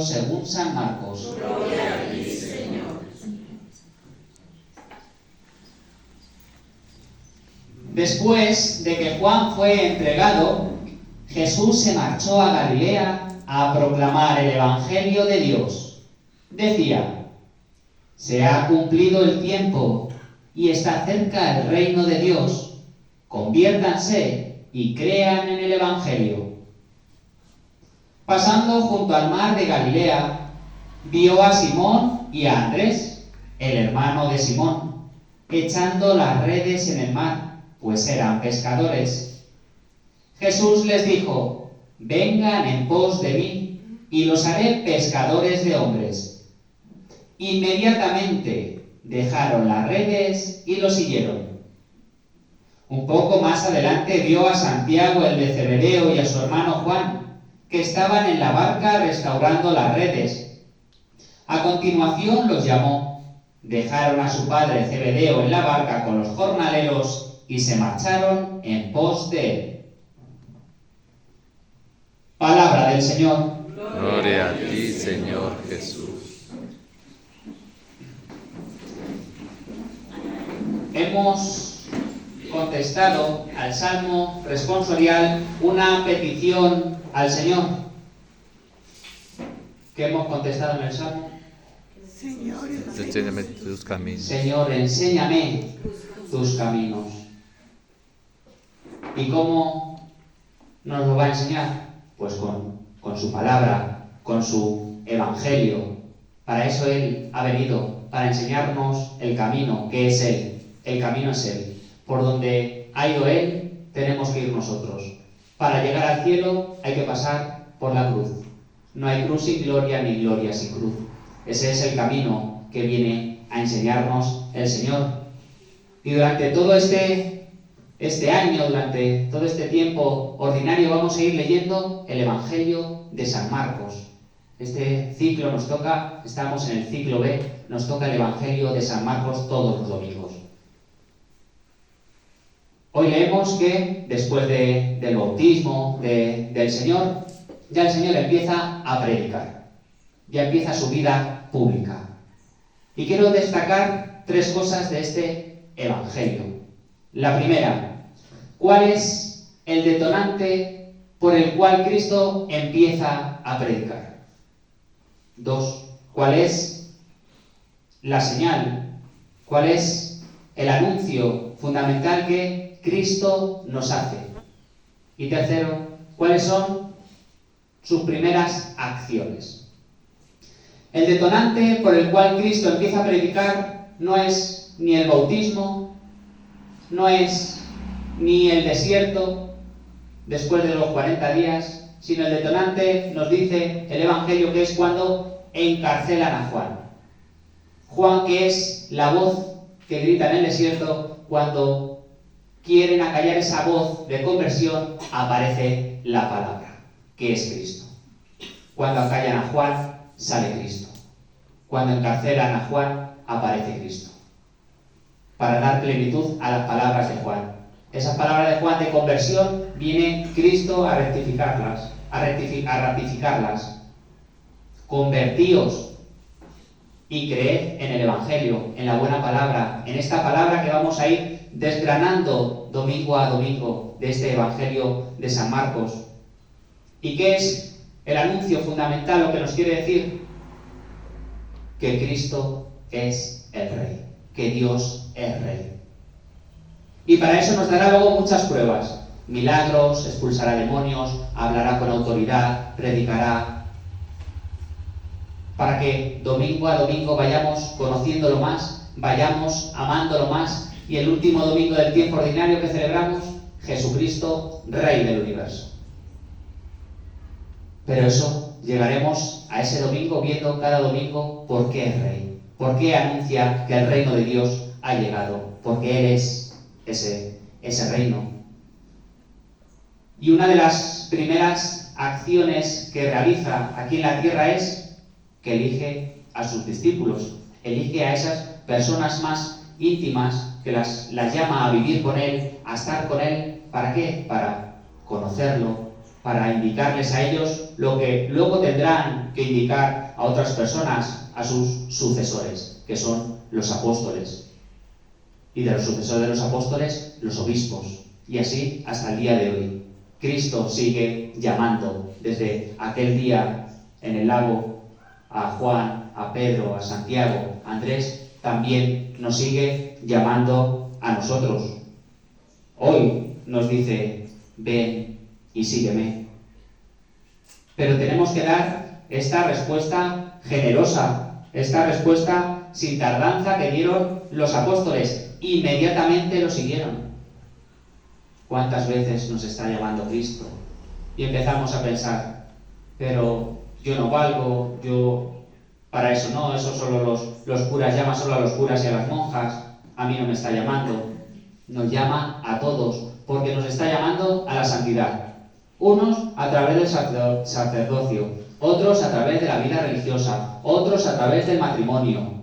Evangelio según San Marcos. Gloria a ti, Señor. Después de que Juan fue entregado, Jesús se marchó a Galilea a proclamar el Evangelio de Dios. Decía: se ha cumplido el tiempo y está cerca el reino de Dios. Conviértanse y crean en el Evangelio. Pasando junto al mar de Galilea, vio a Simón y a Andrés, el hermano de Simón, echando las redes en el mar, pues eran pescadores. Jesús les dijo: vengan en pos de mí, y los haré pescadores de hombres. Inmediatamente dejaron las redes y lo siguieron. Un poco más adelante vio a Santiago el de Zebedeo y a su hermano Juan, que estaban en la barca restaurando las redes. A continuación los llamó, dejaron a su padre Zebedeo en la barca con los jornaleros y se marcharon en pos de él. Palabra del Señor. Gloria a ti, Señor Jesús. Hemos contestado al Salmo responsorial una petición al Señor. ¿Qué hemos contestado en el Salmo? Enséñame tus caminos. Señor, enséñame tus caminos. ¿Y cómo nos lo va a enseñar? Pues con su palabra, con su evangelio. Para eso Él ha venido, para enseñarnos el camino, que es Él. El camino es Él. Por donde ha ido Él, tenemos que ir nosotros. Para llegar al cielo hay que pasar por la cruz. No hay cruz sin gloria, ni gloria sin cruz. Ese es el camino que viene a enseñarnos el Señor. Y durante todo este año, durante todo este tiempo ordinario, vamos a ir leyendo el Evangelio de San Marcos. Este ciclo nos toca, estamos en el ciclo B, nos toca el Evangelio de San Marcos todos los domingos. Hoy leemos que después del bautismo del Señor, ya el Señor empieza a predicar, ya empieza su vida pública. Y quiero destacar tres cosas de este Evangelio. La primera, ¿cuál es el detonante por el cual Cristo empieza a predicar? 2, ¿cuál es la señal? ¿Cuál es el anuncio fundamental que Cristo nos hace? Y tercero, ¿cuáles son sus primeras acciones? El detonante por el cual Cristo empieza a predicar no es ni el bautismo, no es ni el desierto después de los 40 días, sino el detonante, nos dice el Evangelio, que es cuando encarcelan a Juan. Juan, que es la voz que grita en el desierto, cuando quieren acallar esa voz de conversión, aparece la palabra, que es Cristo. Cuando acallan a Juan, sale Cristo. Cuando encarcelan a Juan, aparece Cristo. Para dar plenitud a las palabras de Juan. Esas palabras de Juan de conversión, viene Cristo a rectificarlas, a ratificarlas. Convertíos y creed en el Evangelio, en la buena palabra, en esta palabra que vamos a ir desgranando domingo a domingo de este Evangelio de San Marcos. ¿Y qué es el anuncio fundamental, lo que nos quiere decir? Que Cristo es el Rey, que Dios es Rey. Y para eso nos dará luego muchas pruebas. Milagros, expulsará demonios, hablará con autoridad, predicará. Para que domingo a domingo vayamos conociéndolo más, vayamos amándolo más, y el último domingo del tiempo ordinario que celebramos, Jesucristo, Rey del universo. Pero eso, llegaremos a ese domingo viendo cada domingo por qué es Rey, por qué anuncia que el reino de Dios ha llegado, porque Él es ese reino. Y una de las primeras acciones que realiza aquí en la tierra es que elige a sus discípulos, elige a esas personas más íntimas, que las llama a vivir con Él, a estar con Él. ¿Para qué? Para conocerlo, para indicarles a ellos lo que luego tendrán tenían que indicar a otras personas, a sus sucesores, que son los apóstoles. Y de los sucesores de los apóstoles, los obispos. Y así hasta el día de hoy. Cristo sigue llamando desde aquel día en el lago a Juan, a Pedro, a Santiago, a Andrés, también nos sigue llamando a nosotros. Hoy nos dice, ven y sígueme. Pero tenemos que dar esta respuesta generosa, esta respuesta sin tardanza que dieron los apóstoles. Inmediatamente lo siguieron. ¿Cuántas veces nos está llamando Cristo? Y empezamos a pensar, pero yo no valgo, yo para eso no, eso solo los curas, llama solo a los curas y a las monjas, a mí no me está llamando. Nos llama a todos, porque nos está llamando a la santidad. Unos a través del sacerdocio, otros a través de la vida religiosa, otros a través del matrimonio,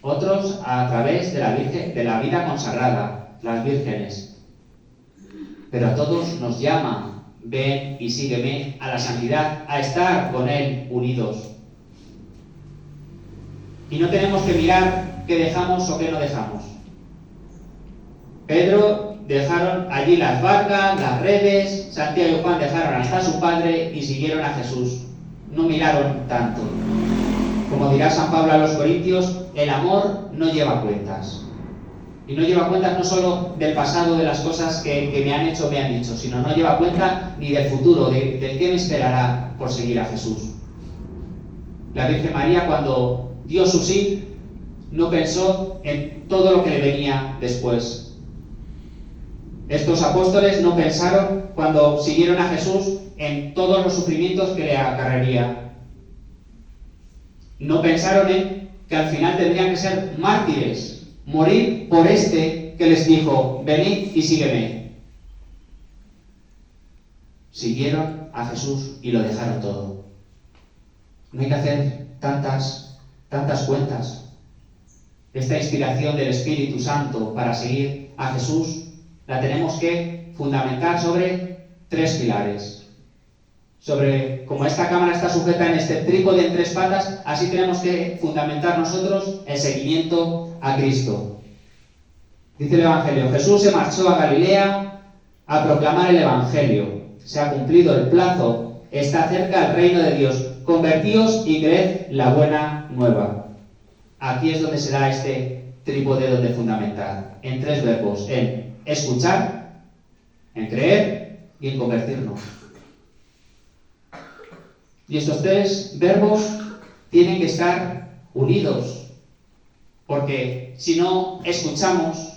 otros a través de la vida consagrada, las vírgenes. Pero a todos nos llama, ven y sígueme a la santidad, a estar con Él unidos. Y no tenemos que mirar qué dejamos o qué no dejamos. Pedro dejaron allí las barcas, las redes, Santiago y Juan dejaron hasta a su padre y siguieron a Jesús. No miraron tanto. Como dirá San Pablo a los Corintios, el amor no lleva cuentas. Y no lleva cuentas no solo del pasado, de las cosas que me han hecho o me han dicho, sino no lleva cuenta ni del futuro, del qué me esperará por seguir a Jesús. La Virgen María, cuando dio su sí, no pensó en todo lo que le venía después. Estos apóstoles no pensaron, cuando siguieron a Jesús, en todos los sufrimientos que le acarrearía. No pensaron en que al final tendrían que ser mártires, morir por este que les dijo, venid y sígueme. Siguieron a Jesús y lo dejaron todo. No hay que hacer tantas cuentas. Esta inspiración del Espíritu Santo para seguir a Jesús la tenemos que fundamentar sobre 3 pilares. Sobre, como esta cámara está sujeta en este trípode en 3 patas, así tenemos que fundamentar nosotros el seguimiento a Cristo. Dice el Evangelio, Jesús se marchó a Galilea a proclamar el Evangelio. Se ha cumplido el plazo, está cerca el reino de Dios. Convertíos y creed la buena nueva. Aquí es donde se da este trípode donde fundamentar, en 3 verbos, en escuchar, en creer y en convertirnos. Y estos 3 verbos tienen que estar unidos, porque si no escuchamos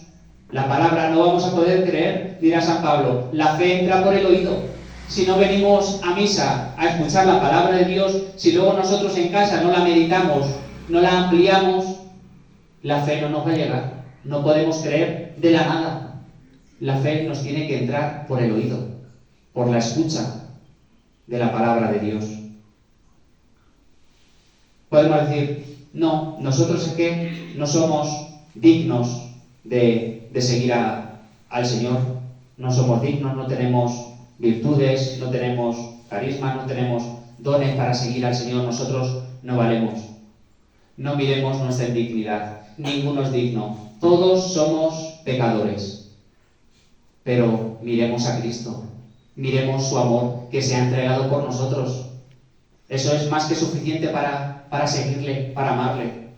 la palabra no vamos a poder creer, dirá San Pablo, la fe entra por el oído. Si no venimos a misa a escuchar la palabra de Dios, si luego nosotros en casa no la meditamos, no la ampliamos, la fe no nos va a llegar. No podemos creer de la nada. La fe nos tiene que entrar por el oído, por la escucha de la palabra de Dios. Podemos decir, no, nosotros es que no somos dignos de seguir al Señor. No somos dignos, no tenemos virtudes, no tenemos carisma, no tenemos dones para seguir al Señor. Nosotros no valemos. No miremos nuestra indignidad. Ninguno es digno. Todos somos pecadores. Pero miremos a Cristo. Miremos su amor que se ha entregado por nosotros. Eso es más que suficiente para seguirle, para amarle.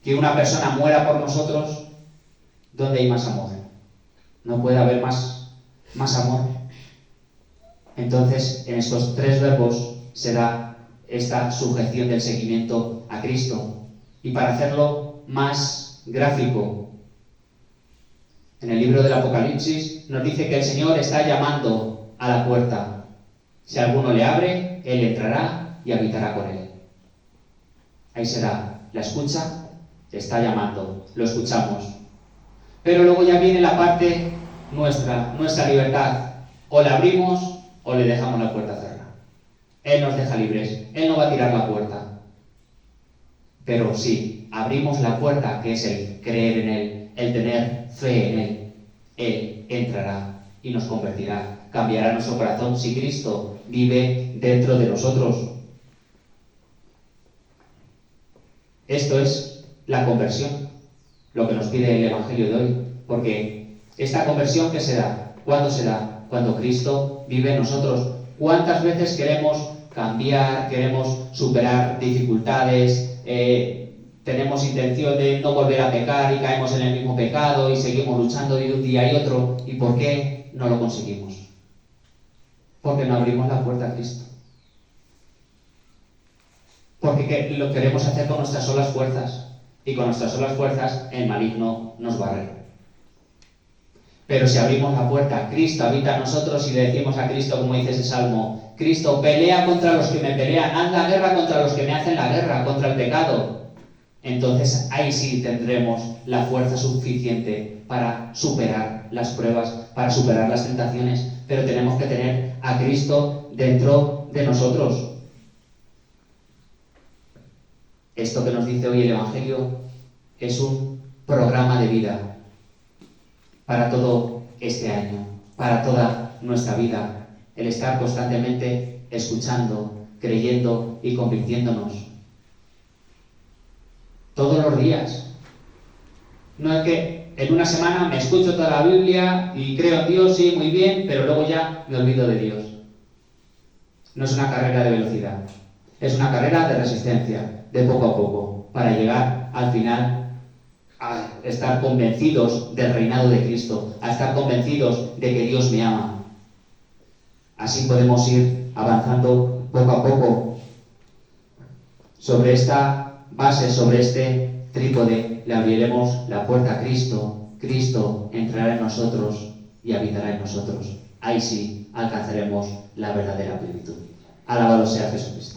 Que una persona muera por nosotros, ¿dónde hay más amor? No puede haber más amor. Entonces, en estos 3 verbos se da esta sujeción del seguimiento a Cristo. Y para hacerlo más gráfico, en el libro del Apocalipsis nos dice que el Señor está llamando a la puerta. Si alguno le abre, Él entrará y habitará con él. Ahí será la escucha, está llamando, lo escuchamos. Pero luego ya viene la parte nuestra libertad. O la abrimos o le dejamos la puerta cerrada. Él nos deja libres, Él no va a tirar la puerta. Pero sí, abrimos la puerta, que es el creer en Él, el tener fe en Él entrará y nos convertirá, cambiará nuestro corazón si Cristo vive dentro de nosotros. Esto es la conversión, lo que nos pide el Evangelio de hoy. Porque esta conversión, ¿qué se da? ¿Cuándo se da? Cuando Cristo vive en nosotros. ¿Cuántas veces queremos cambiar, queremos superar dificultades, tenemos intención de no volver a pecar y caemos en el mismo pecado y seguimos luchando de un día y otro? ¿Y por qué no lo conseguimos? Porque no abrimos la puerta a Cristo. Porque lo queremos hacer con nuestras solas fuerzas. Y con nuestras solas fuerzas el maligno nos barre. Pero si abrimos la puerta, Cristo habita en nosotros y le decimos a Cristo, como dice ese salmo, Cristo, pelea contra los que me pelean, haz la guerra contra los que me hacen la guerra, contra el pecado. Entonces ahí sí tendremos la fuerza suficiente para superar las pruebas, para superar las tentaciones. Pero tenemos que tener a Cristo dentro de nosotros. Esto que nos dice hoy el Evangelio es un programa de vida para todo este año, para toda nuestra vida, el estar constantemente escuchando, creyendo y convirtiéndonos. Todos los días. No es que en una semana me escucho toda la Biblia y creo en Dios, sí, muy bien, pero luego ya me olvido de Dios. No es una carrera de velocidad, es una carrera de resistencia, de poco a poco, para llegar al final a estar convencidos del reinado de Cristo, a estar convencidos de que Dios me ama. Así podemos ir avanzando poco a poco. Sobre esta base, sobre este trípode, le abriremos la puerta a Cristo. Cristo entrará en nosotros y habitará en nosotros. Ahí sí alcanzaremos la verdadera plenitud. Alabado sea Jesucristo.